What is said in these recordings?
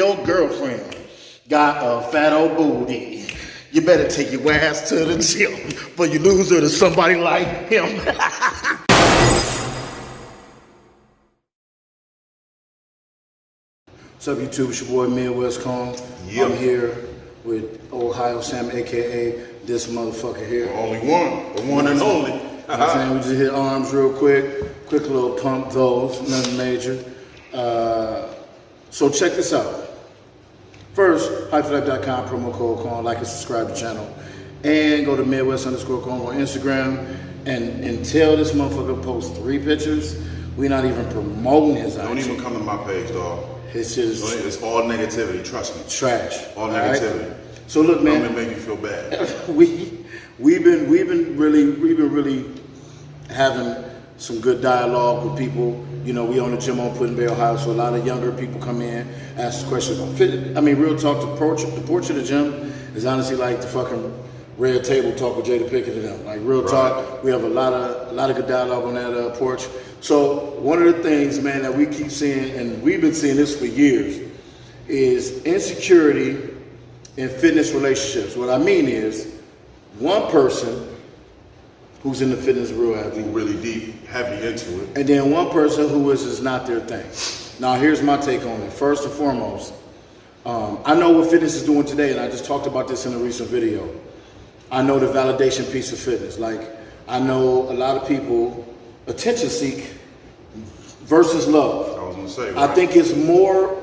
your girlfriend got a fat old booty, you better take your ass to the gym, but you lose her to somebody like him. What's up, YouTube? It's your boy, Midwest Kong. Yep. I'm here with Ohio Sam, a.k.a. this motherfucker here. Only one. The one and only. I'm saying we just hit arms real quick. Quick little pump those, nothing major. So check this out. First, hypelife.com, promo code Kong, like and subscribe to the channel. And go to Midwest_Kong on Instagram. And until this motherfucker posts 3 pictures, we're not even promoting his IG. Don't even come to my page, dog. It's just... It's all negativity, trust me. Trash. All negativity. Right? So look, man. Don't make you feel bad. we've been really having some good dialogue with people. You know, we own a gym on Put-in-Bay, Ohio, so a lot of younger people come in, ask questions about fitness. I mean, real talk, the porch of the gym is honestly like the fucking red table talk with Jada Pinkett and them. Like, real talk, we have a lot of good dialogue on that porch. So one of the things, man, that we keep seeing, and we've been seeing this for years, is insecurity in fitness relationships. What I mean is, one person who's in the fitness real heavy, really deep, heavy into it, and then one person who is not their thing. Now, here's my take on it. First and foremost, I know what fitness is doing today, and I just talked about this in a recent video. I know the validation piece of fitness. Like, I know a lot of people attention seek versus love. I was gonna say, right? I think it's more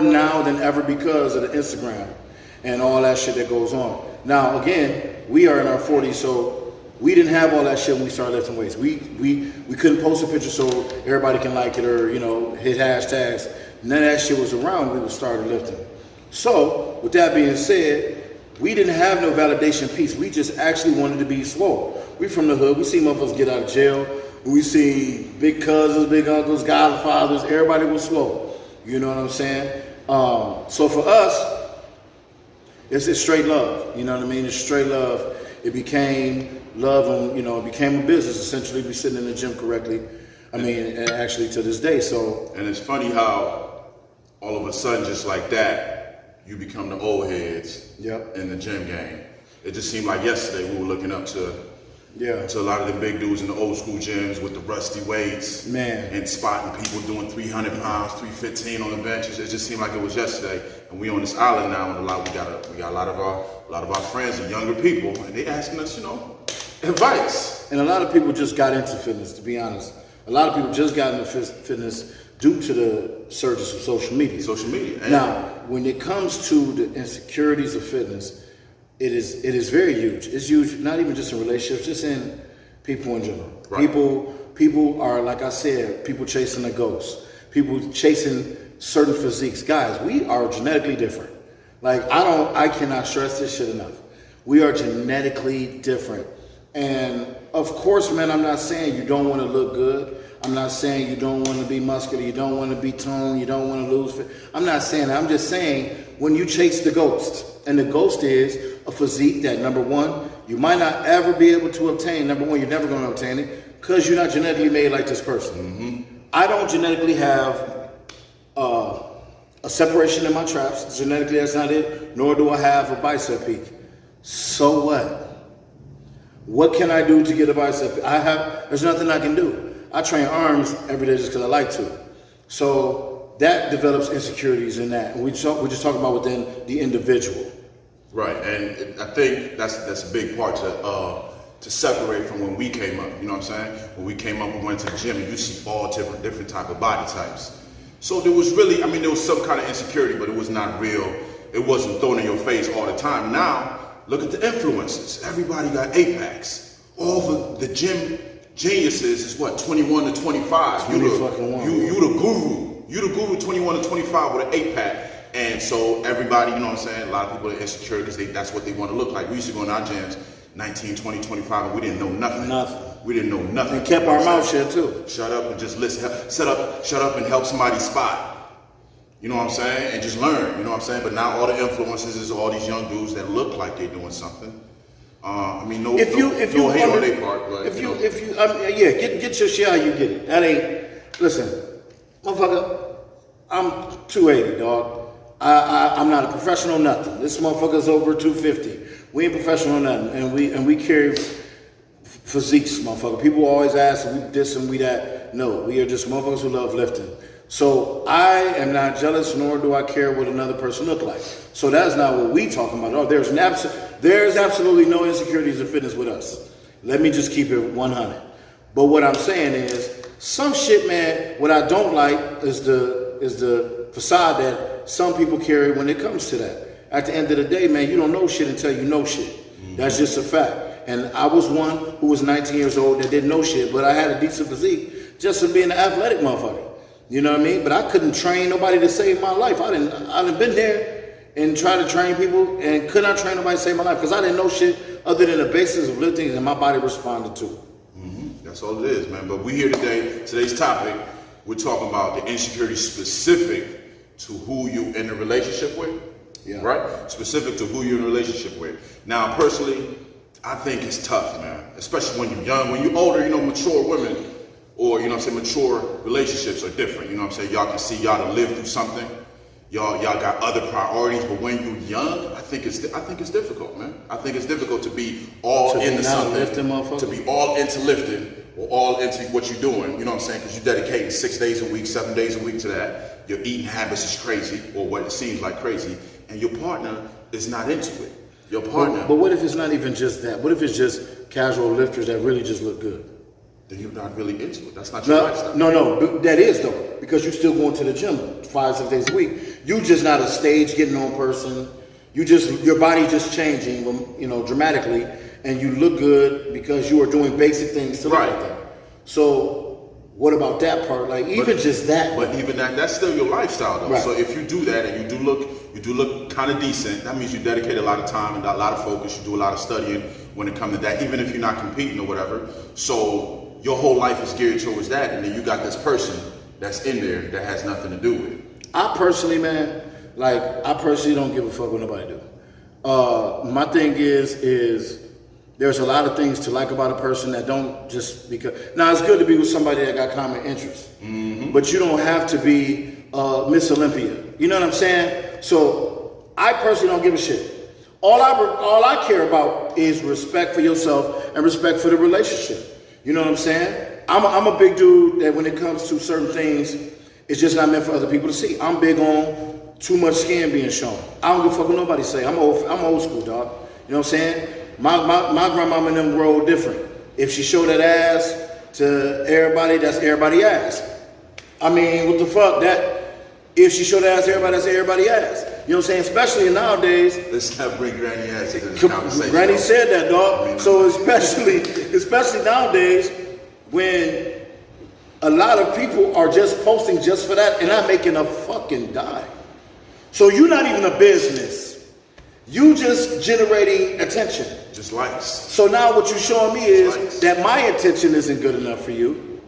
now than ever because of the Instagram and all that shit that goes on. Now, again, we are in our 40s, so we didn't have all that shit when we started lifting weights. We couldn't post a picture so everybody can like it or, you know, hit hashtags. None of that shit was around when we started lifting. So, with that being said, we didn't have no validation piece. We just actually wanted to be swole. We from the hood. We see motherfuckers get out of jail. We see big cousins, big uncles, godfathers. Everybody was swole. You know what I'm saying? So for us, it's straight love. You know what I mean? It's straight love. It became love on, you know, it became a business. Essentially, we sitting in the gym correctly. I mean, and actually to this day. So. And it's funny how all of a sudden, just like that, you become the old heads in the gym game. It just seemed like yesterday we were looking up to a lot of the big dudes in the old school gyms with the rusty weights, man, and spotting people doing 300 pounds, 315 on the benches. It just seemed like it was yesterday. And we on this island now, and we got a lot of our friends and younger people, and they asking us, you know, advice. And a lot of people just got into fitness, to be honest. A lot of people just got into fitness due to the surges of social media. Social media. Now, when it comes to the insecurities of fitness, it is very huge. It's huge, not even just in relationships, just in people in general. Right. People are, like I said, people chasing a ghost. People chasing certain physiques. Guys, we are genetically different. Like, I cannot stress this shit enough. We are genetically different. And of course, man, I'm not saying you don't want to look good. I'm not saying you don't want to be muscular, you don't want to be toned, you don't want to lose fit. I'm not saying that. I'm just saying when you chase the ghost, and the ghost is a physique that, number one, you might not ever be able to obtain. Number one, you're never going to obtain it because you're not genetically made like this person. Mm-hmm. I don't genetically have a separation in my traps. Genetically, that's not it. Nor do I have a bicep peak. So what? What can I do to get a bicep peak? There's nothing I can do. I train arms every day just because I like to. So that develops insecurities in that. And we're just talking about within the individual. Right, and I think that's a big part to separate from when we came up. You know what I'm saying? When we came up, we went to the gym, and you see all different type of body types. So there was really, I mean, there was some kind of insecurity, but it was not real. It wasn't thrown in your face all the time. Now, look at the influencers. Everybody got 8-packs. All the gym geniuses is what, 21 to 25. You the guru. You the guru 21 to 25 with an 8-pack. And so everybody, you know what I'm saying, a lot of people are insecure because that's what they want to look like. We used to go in our gyms 19, 20, 25, and we didn't know nothing. We didn't know nothing. And kept our mouth shut too. Shut up and just listen. Shut up and help somebody spot. You know what I'm saying? And just learn, you know what I'm saying? But now all the influencers is all these young dudes that look like they're doing something. I mean, no hate on their part, but get your shit how you get it. That ain't, listen, motherfucker, I'm 280, dog. I'm not a professional nothing. This motherfucker's over 250. We ain't professional nothing, and we carry physiques, motherfucker. People always ask, we this and we that. No, we are just motherfuckers who love lifting. So I am not jealous, nor do I care what another person look like. So that's not what we talking about. Oh, there's absolutely no insecurities in fitness with us. Let me just keep it 100. But what I'm saying is, some shit, man, what I don't like is the facade that some people carry when it comes to that. At the end of the day, man, you don't know shit until you know shit. Mm-hmm. That's just a fact. And I was one who was 19 years old that didn't know shit, but I had a decent physique just from being an athletic motherfucker. You know what I mean? But I couldn't train nobody to save my life. I done been there and tried to train people and could not train nobody to save my life because I didn't know shit other than the basics of lifting and my body responded to it. That's all it is, man. But we here today, today's topic, we're talking about the insecurity specific to who you in a relationship with, right? Specific to who you're in a relationship with. Now, personally, I think it's tough, man, especially when you're young. When you're older, you know, mature women or, you know what I'm saying, mature relationships are different. You know what I'm saying? Y'all can see y'all to live through something. Y'all got other priorities, but when you're young, I think it's difficult, man. I think it's difficult to be all into something, to be all into lifting or all into what you're doing. You know what I'm saying? Because you're dedicating 6 days a week, 7 days a week to that. Your eating habits is crazy, or what it seems like crazy, and your partner is not into it. Your partner. But what if it's not even just that? What if it's just casual lifters that really just look good? Then you're not really into it. That's not your lifestyle. No, that is though, because you're still going to the gym 5, 6 days a week. You just not a stage getting on person. Your body just changing, you know, dramatically, and you look good because you are doing basic things to look like that. So what about that part? Like just that. But even that's still your lifestyle though. Right. So if you do that and you do look kind of decent, that means you dedicate a lot of time and a lot of focus. You do a lot of studying when it comes to that, even if you're not competing or whatever. So your whole life is geared towards that, and then you got this person that's in there that has nothing to do with it. I personally don't give a fuck what nobody do. My thing is there's a lot of things to like about a person that don't just because. Now it's good to be with somebody that got common interests, but you don't have to be Miss Olympia. You know what I'm saying? So I personally don't give a shit. All I care about is respect for yourself and respect for the relationship. You know what I'm saying? I'm a big dude that when it comes to certain things, it's just not meant for other people to see. I'm big on too much skin being shown. I don't give a fuck what nobody say. I'm old school, dog. You know what I'm saying? My grandmama and them roll different. If she show that ass to everybody, that's everybody ass. I mean, what the fuck? If she show that ass to everybody, that's everybody ass. You know what I'm saying? Especially nowadays. Let's not bring Granny ass into this conversation. Granny said that, dog. So especially nowadays, when a lot of people are just posting just for that and not making a fucking dime. So you're not even a business. You just generating attention. Just likes. So now what you're showing me is that my attention isn't good enough for you.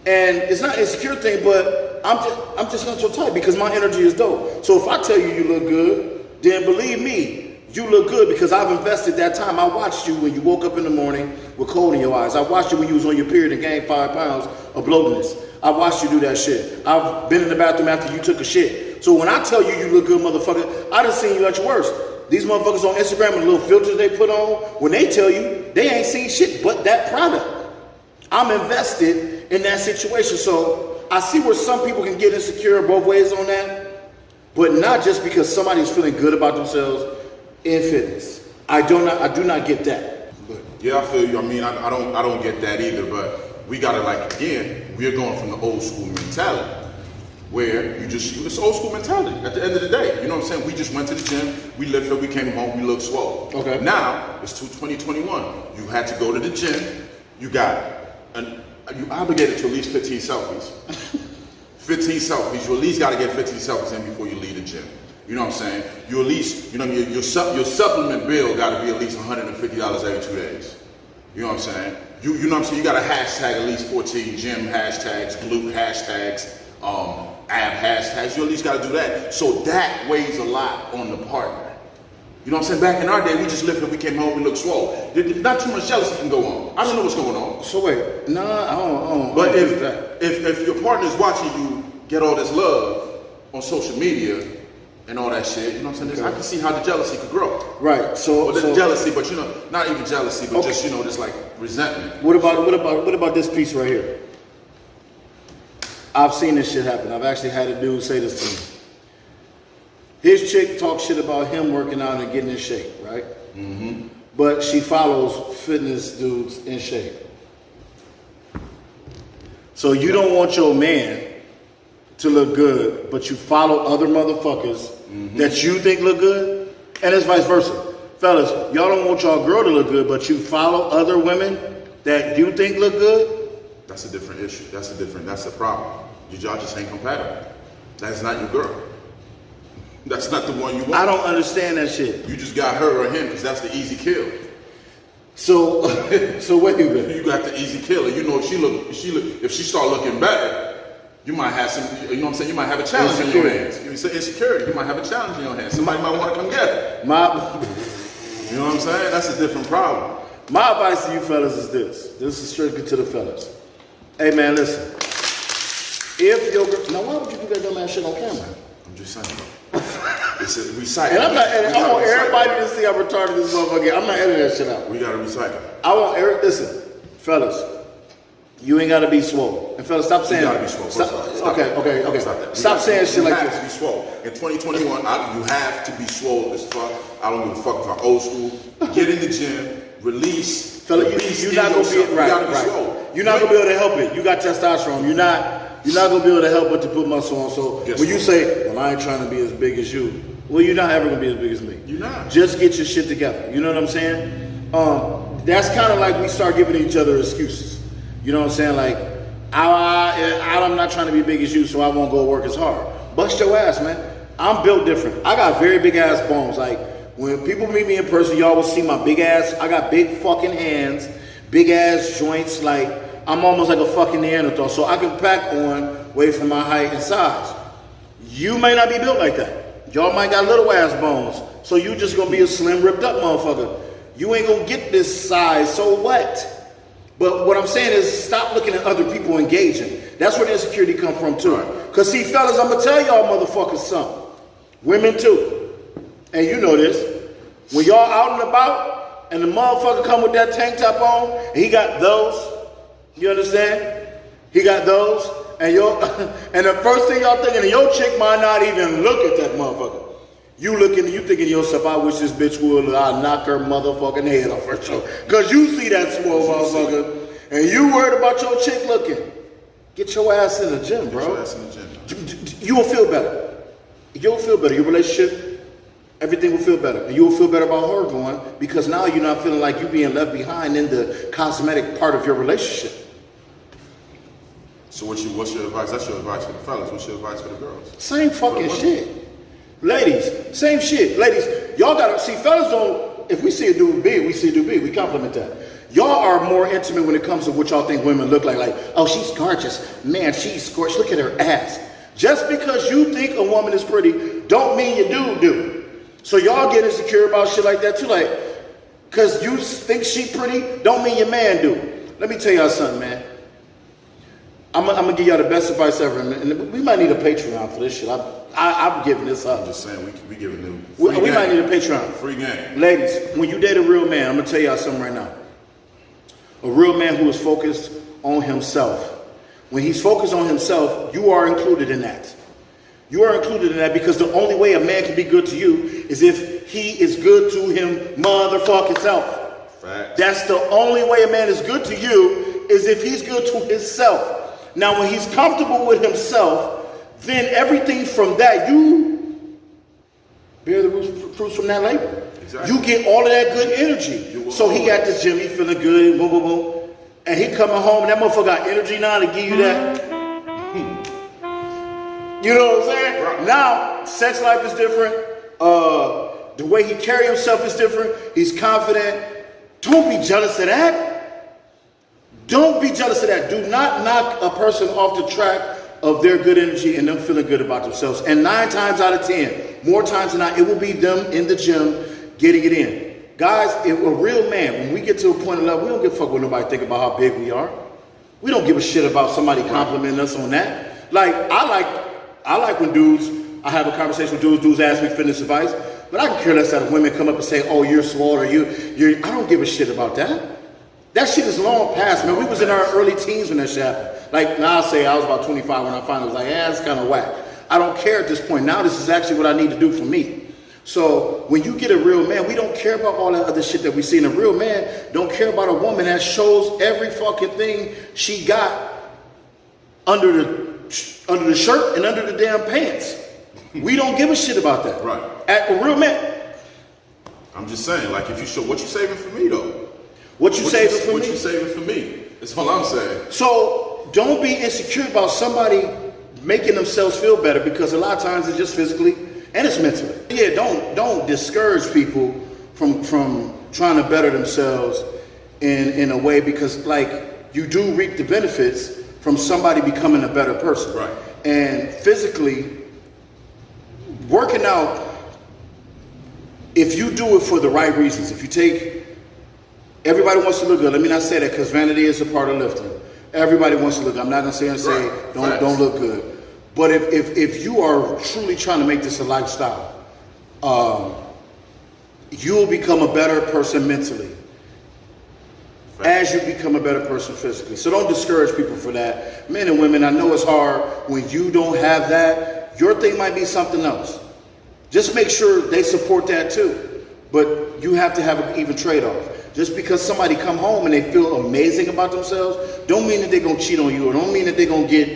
And it's not an insecure thing, but I'm just not your type because my energy is dope. So if I tell you look good, then believe me, you look good because I've invested that time. I watched you when you woke up in the morning with cold in your eyes. I watched you when you was on your period and gained 5 pounds of bloatedness. I watched you do that shit. I've been in the bathroom after you took a shit. So when I tell you look good, motherfucker, I done seen you at your worst. These motherfuckers on Instagram and the little filters they put on, when they tell you, they ain't seen shit but that product. I'm invested in that situation. So I see where some people can get insecure both ways on that, but not just because somebody's feeling good about themselves in fitness. I do not get that. Yeah, I feel you. I mean, I don't get that either, but we gotta we're going from the old school mentality where it's old school mentality at the end of the day. You know what I'm saying? We just went to the gym, we lifted, we came home, we looked swole. Okay. Now, it's 2021. You had to go to the gym, you obligated to at least 15 selfies. 15 selfies, you at least gotta get 15 selfies in before you leave the gym. You know what I'm saying? You at least, your supplement bill gotta be at least $150 every 2 days. You know what I'm saying? You know what I'm saying? You gotta hashtag at least 14 gym hashtags, glute hashtags, ab hashtags. You at least gotta do that. So that weighs a lot on the partner. You know what I'm saying? Back in our day, we just lifted, we came home, we looked swole. There's not too much jealousy can go on. I don't know what's going on. So wait, I don't. But if your partner's watching you get all this love on social media, and all that shit. You know what I'm saying? I can see how the jealousy could grow. Right. So, Well, jealousy, but not even jealousy, but just just like resentment. What about this piece right here? I've seen this shit happen. I've actually had a dude say this to me. His chick talks shit about him working out and getting in shape, right? Mm-hmm. But she follows fitness dudes in shape. So you don't want your man to look good, but you follow other motherfuckers that you think look good, and it's vice versa. Fellas, y'all don't want y'all girl to look good, but you follow other women that you think look good? That's a different issue. That's a problem. Y'all just ain't compatible. That's not your girl. That's not the one you want. I don't understand that shit. You just got her or him because that's the easy kill. So wait a minute. You got the easy killer. You know, if she start looking better, you might have some. You know what I'm saying? You might have a challenge in your hands. It's insecurity. You might have a challenge in your hands. Somebody might want to come get it. You know what I'm saying? That's a different problem. My advice to you fellas is this. This is strictly to the fellas. Hey man, listen. If your girl, now why would you do that dumb ass shit on camera? I'm just saying. It's a recycle. And I'm not editing. I want everybody to see how retarded this motherfucker is. I'm not editing that shit out. We gotta recycle. I want Eric. Listen, fellas, you ain't gotta be swole. And fellas, stop saying. You gotta be swole. Stop, okay. Stop that. Stop saying shit like this. You have to be swole. In 2021, you have to be swole as fuck. I don't give a fuck if I'm old school. Get in the gym, release. Fella, you're not gonna be right. You're not gonna be able to help it. You got testosterone. You're not gonna be able to help but to put muscle on. So when you say, "Well, I ain't trying to be as big as you," well, you're not ever gonna be as big as me. You're not. Just get your shit together. You know what I'm saying? That's kind of like we start giving each other excuses. You know what I'm saying? Like, I'm not trying to be big as you, so I won't go work as hard. Bust your ass, man. I'm built different. I got very big ass bones. Like when people meet me in person, y'all will see my big ass. I got big fucking hands, big ass joints. Like I'm almost like a fucking Neanderthal, so I can pack on way from my height and size. You may not be built like that. Y'all might got little ass bones, so you just gonna be a slim, ripped up motherfucker. You ain't gonna get this size, so what? But what I'm saying is stop looking at other people engaging. That's where the insecurity come from too. Cause see, fellas, I'm gonna tell y'all motherfuckers something. Women too. And you know this. When y'all out and about and the motherfucker come with that tank top on and he got those, you understand? He got those, and and the first thing y'all thinking, and your chick might not even look at that motherfucker. You thinking to yourself, I wish this bitch would, I'll knock her motherfucking head off her show. Cause you see that small motherfucker, and you worried about your chick looking. Get your ass in the gym, bro. Get your ass in the gym. You will feel better. You'll feel better. Your relationship, everything will feel better. And you will feel better about her going, because now you're not feeling like you're being left behind in the cosmetic part of your relationship. So what's your advice? That's your advice for the fellas. What's your advice for the girls? Same fucking shit. Ladies, same shit. Ladies, y'all gotta see, fellas don't, if we see a dude big, we see a dude big. We compliment that. Y'all are more intimate when it comes to what y'all think women look like. Like, oh, she's gorgeous. Man, she's gorgeous. Look at her ass. Just because you think a woman is pretty, don't mean your dude do. So y'all get insecure about shit like that too. Like, cause you think she pretty, don't mean your man do. Let me tell y'all something, man. I'm gonna give y'all the best advice ever, and we might need a Patreon for this shit. I'm giving this up. I'm just saying, we giving them we might need a Patreon. Free game. Ladies, when you date a real man, I'm gonna tell y'all something right now. A real man who is focused on himself. When he's focused on himself, you are included in that. You are included in that because the only way a man can be good to you is if he is good to him motherfucking self. Fact. That's the only way a man is good to you is if he's good to himself. Now, when he's comfortable with himself, then everything from that, you bear the fruits from that labor. Exactly. You get all of that good energy. So he at the gym, he feeling good, boom, boom, boom. And he coming home, and that motherfucker got energy now to give you that. You know what I'm saying? Right. Now, sex life is different. The way he carry himself is different. He's confident. Don't be jealous of that. Don't be jealous of that. Do not knock a person off the track of their good energy and them feeling good about themselves. And 9 times out of 10, more times than not, it will be them in the gym getting it in. Guys, if a real man, when we get to a point of love, we don't give a fuck what nobody think about how big we are. We don't give a shit about somebody complimenting us on that. Like, I like when dudes I have a conversation with dudes. Dudes ask me fitness advice, but I can care less that women come up and say, "Oh, you're swole," or you're. I don't give a shit about that. That shit is long past, man. We was in our early teens when that shit happened. Like now, I'll say I was about 25 when I finally was like, "Yeah, it's kind of whack." I don't care at this point. Now this is actually what I need to do for me. So when you get a real man, we don't care about all that other shit that we see. And a real man don't care about a woman that shows every fucking thing she got under the shirt and under the damn pants. We don't give a shit about that. Right. At a real man. I'm just saying, like, if you show what you saving for me though. What you saving for me? What you saving for me? That's all I'm saying. So don't be insecure about somebody making themselves feel better, because a lot of times it's just physically and it's mentally. Yeah, don't discourage people from trying to better themselves in a way, because like you do reap the benefits from somebody becoming a better person. Right. And physically working out, if you do it for the right reasons, if you take, everybody wants to look good. Let me not say that, because vanity is a part of lifting. Everybody wants to look good. I'm not gonna say Right. don't look good. But if you are truly trying to make this a lifestyle, you'll become a better person mentally as you become a better person physically. So don't discourage people for that. Men and women, I know it's hard when you don't have that. Your thing might be something else. Just make sure they support that too. But you have to have an even trade-off. Just because somebody come home and they feel amazing about themselves, don't mean that they're going to cheat on you, or don't mean that they're going to get,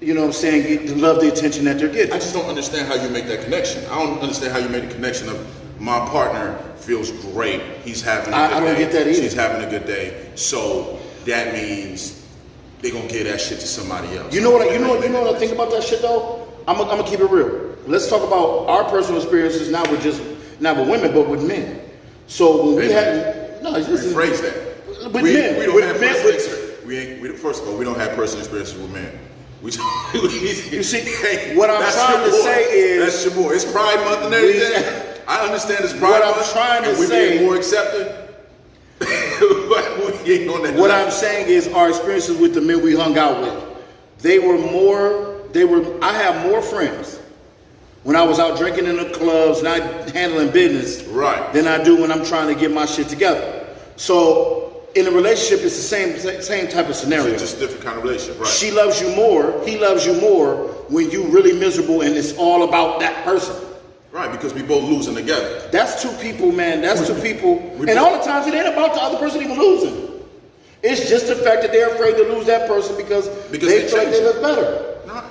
you know what I'm saying, get love the attention that they're getting. I just don't understand how you make that connection. I don't understand how you make the connection of my partner feels great. He's having a good day. I don't get that either. She's having a good day. So that means they're going to give that shit to somebody else. You know what I think about that shit though? I'm gonna keep it real. Let's talk about our personal experiences, not with women, but with men. So when we had, no, listen, rephrase that. With We men, don't with have men, personal experience. First of all, we don't have personal experiences with men. You see, what I'm trying to say is, that's Shamor. It's Pride Month and everything. I understand it's Pride Month. What I'm trying to and we're say, being more accepting. But we ain't on that what level. I'm saying is, our experiences with the men we hung out with, I have more friends when I was out drinking in the clubs, not handling business, right, than I do when I'm trying to get my shit together. So in a relationship, it's the same type of scenario. It's just a different kind of relationship, right? She loves you more, he loves you more when you really miserable and it's all about that person. Right, because we both losing together. That's two people, man. That's two people. And all the times it ain't about the other person even losing. It's just the fact that they're afraid to lose that person because they feel like they look better.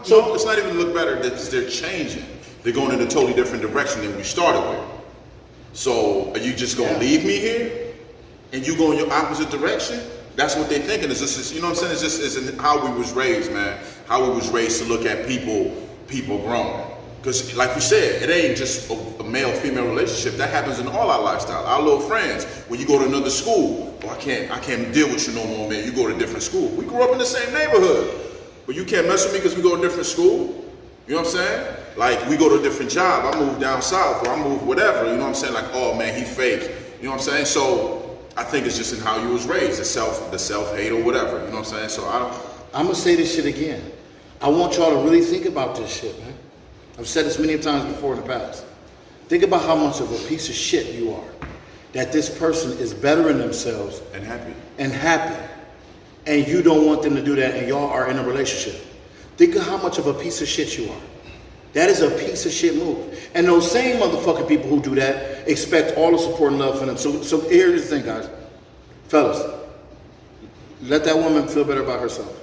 No, it's not even look better. They're changing. They're going in a totally different direction than we started with. So are you just gonna leave me here and you go in your opposite direction? That's what they're thinking. Is this? You know what I'm saying? It's just how we was raised, man. How we was raised to look at people growing. Because like you said, it ain't just a male-female relationship. That happens in all our lifestyle. Our little friends. When you go to another school, I can't deal with you no more, man. You go to a different school. We grew up in the same neighborhood, but you can't mess with me because we go to a different school. You know what I'm saying? Like we go to a different job. I moved down south, or I moved whatever. You know what I'm saying? Like, oh man, he fake. You know what I'm saying? So I think it's just in how you was raised, the self-hate or whatever. You know what I'm saying? So I'm gonna say this shit again. I want y'all to really think about this shit, man. I've said this many times before in the past. Think about how much of a piece of shit you are. That this person is bettering themselves and happy. And you don't want them to do that, and y'all are in a relationship. Think of how much of a piece of shit you are. That is a piece of shit move. And those same motherfucking people who do that expect all the support and love from them. So here's the thing, guys. Fellas, let that woman feel better about herself.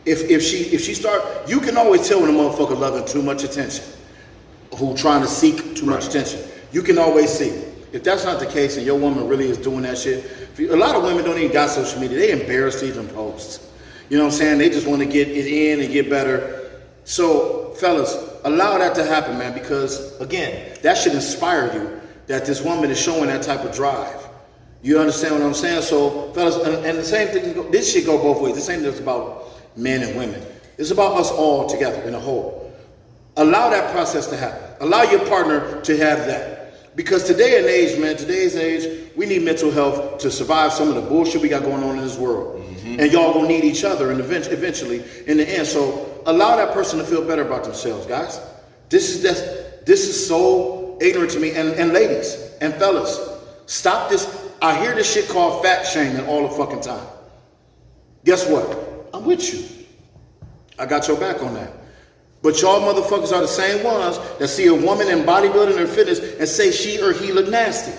If she start, you can always tell when a motherfucker loving too much attention, who trying to seek too much attention. You can always see. If that's not the case and your woman really is doing that shit, a lot of women don't even got social media. They embarrassed to even post. You know what I'm saying? They just want to get it in and get better. So, fellas, allow that to happen, man, because, again, that should inspire you that this woman is showing that type of drive. You understand what I'm saying? So, fellas, and the same thing, this should go both ways. This ain't just about men and women. It's about us all together in a whole. Allow that process to happen. Allow your partner to have that. Because today's age, we need mental health to survive some of the bullshit we got going on in this world. Mm-hmm. And y'all gonna need each other and eventually in the end. So allow that person to feel better about themselves, guys. This is so ignorant to me. And ladies and fellas, stop this. I hear this shit called fat shaming all the fucking time. Guess what? I'm with you. I got your back on that. But y'all motherfuckers are the same ones that see a woman in bodybuilding or fitness and say she or he look nasty.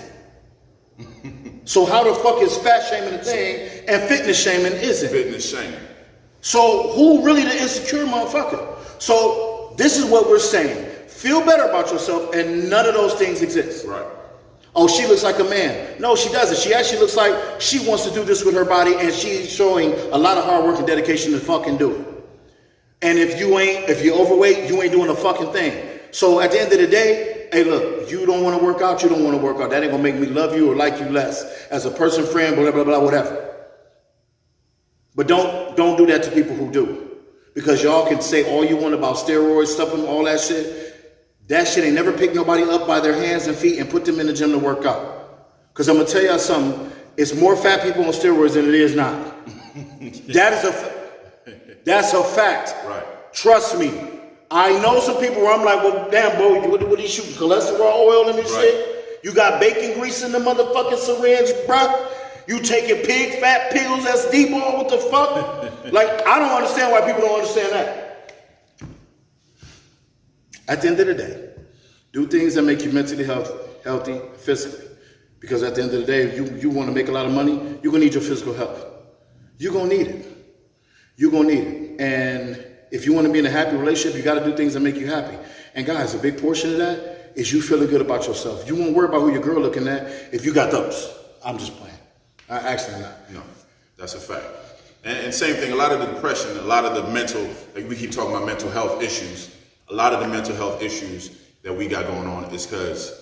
So how the fuck is fat shaming a thing and fitness shaming isn't? Fitness shaming. So who really the insecure motherfucker? So this is what we're saying. Feel better about yourself, and none of those things exist. Right. Oh, she looks like a man. No, she doesn't. She actually looks like she wants to do this with her body, and she's showing a lot of hard work and dedication to fucking do it. And if you're overweight, you ain't doing a fucking thing. So at the end of the day, hey, look, you don't want to work out, you don't want to work out. That ain't gonna make me love you or like you less as a person, friend, blah, blah, blah, whatever. But don't do that to people who do. Because y'all can say all you want about steroids, supplements, all that shit. That shit ain't never picked nobody up by their hands and feet and put them in the gym to work out. Because I'm gonna tell y'all something, it's more fat people on steroids than it is not. That's a fact. Right. Trust me. I know some people where I'm like, well, damn, bro, what are you shooting? Cholesterol oil in this shit? You got bacon grease in the motherfucking syringe, bruh? You taking pig fat pills that's D-ball? What the fuck? Like, I don't understand why people don't understand that. At the end of the day, do things that make you mentally healthy, physically. Because at the end of the day, if you want to make a lot of money, you're going to need your physical health. You're going to need it. You're going to need it. And if you want to be in a happy relationship, you got to do things that make you happy. And guys, a big portion of that is you feeling good about yourself. You won't worry about who your girl looking at if you got those. I'm just playing. Actually not. No, that's a fact. And same thing, a lot of the depression, a lot of the mental, like we keep talking about mental health issues, a lot of the mental health issues that we got going on is because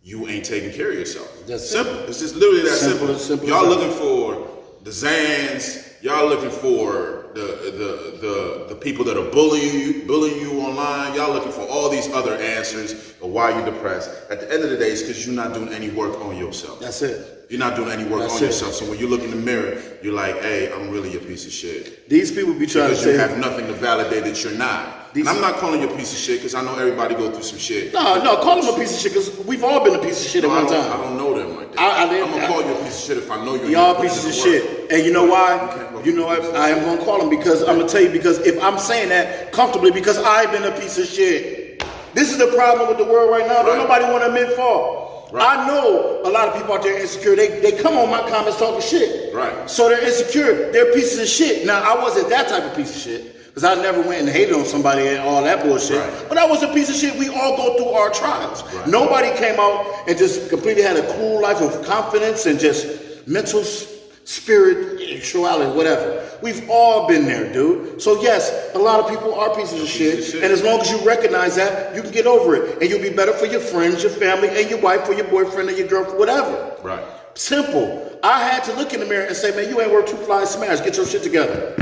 you ain't taking care of yourself. That's simple. It's just literally that simple. Y'all looking for the Zans, y'all looking for the people that are bullying you online. Y'all looking for all these other answers of why you're depressed. At the end of the day, it's because you're not doing any work on yourself. That's it. You're not doing any work on yourself. So when you look in the mirror, you're like, hey, I'm really a piece of shit. These people be trying to say... you have nothing to validate that you're not. And I'm not calling you a piece of shit because I know everybody go through some shit. No, call them a piece of shit because we've all been a piece of shit at one time. I don't know them like that. I'm going to call you a piece of shit if I know you're y'all pieces of shit. And you know why? You know what? I am going to call them because I'm going to tell you, because if I'm saying that comfortably, because I've been a piece of shit. This is the problem with the world right now. Don't nobody want to admit fault. Right. I know a lot of people out there insecure. They come on my comments talking shit. Right. So they're insecure. They're pieces of shit. Now, I wasn't that type of piece of shit because I never went and hated on somebody and all that bullshit. Right. But I was a piece of shit. We all go through our trials. Right. Nobody came out and just completely had a cool life of confidence and just mental spirituality, whatever. We've all been there, dude. So yes, a lot of people are pieces of shit. And as long as you recognize that, you can get over it. And you'll be better for your friends, your family, and your wife, or your boyfriend, or your girlfriend, whatever. Right. Simple. I had to look in the mirror and say, man, you ain't worth two flies smash. Get your shit together.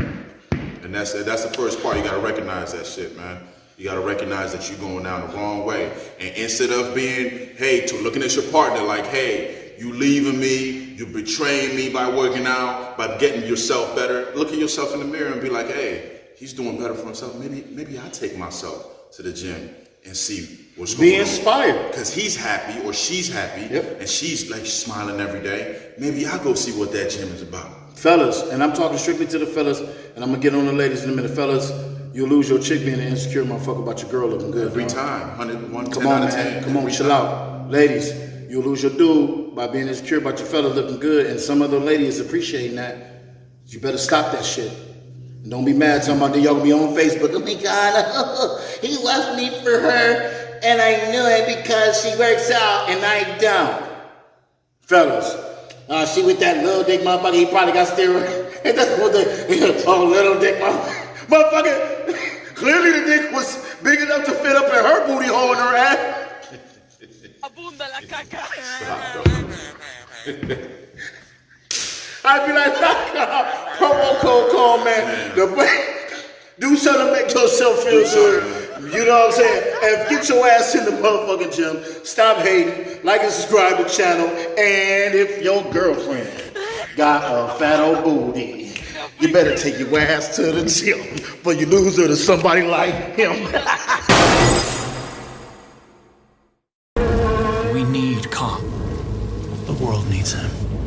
And that's the first part. You got to recognize that shit, man. You got to recognize that you're going down the wrong way. And instead of being, looking at your partner like, hey, you leaving me, you betraying me by working out, by getting yourself better. Look at yourself in the mirror and be like, hey, he's doing better for himself. Maybe I take myself to the gym and see what's going on. Be inspired. Because he's happy or she's happy and she's like smiling every day. Maybe I'll go see what that gym is about. Fellas, and I'm talking strictly to the fellas, and I'm going to get on the ladies in a minute. Fellas, you'll lose your chick being an insecure motherfucker about your girl looking good. Every time. 110 Come on, out of man. 10. Come on, chill out. Ladies, you'll lose your dude by being insecure about your fella looking good, and some other lady is appreciating that. You better stop that shit. And don't be mad talking about that y'all gonna be on Facebook. Oh my God, he left me for her, and I knew it because she works out and I don't. Fellas, she with that little dick motherfucker, he probably got steroids. And that's what little dick motherfucker. Clearly the dick was big enough to fit up in her booty hole in her ass. Abunda la caca. I'd be like, promo code call, man. Do something to make yourself feel good. You know what I'm saying? And get your ass in the motherfucking gym. Stop hating. Like and subscribe to the channel. And if your girlfriend got a fat old booty, you better take your ass to the gym. But you lose her to somebody like him. need Kong. The world needs him.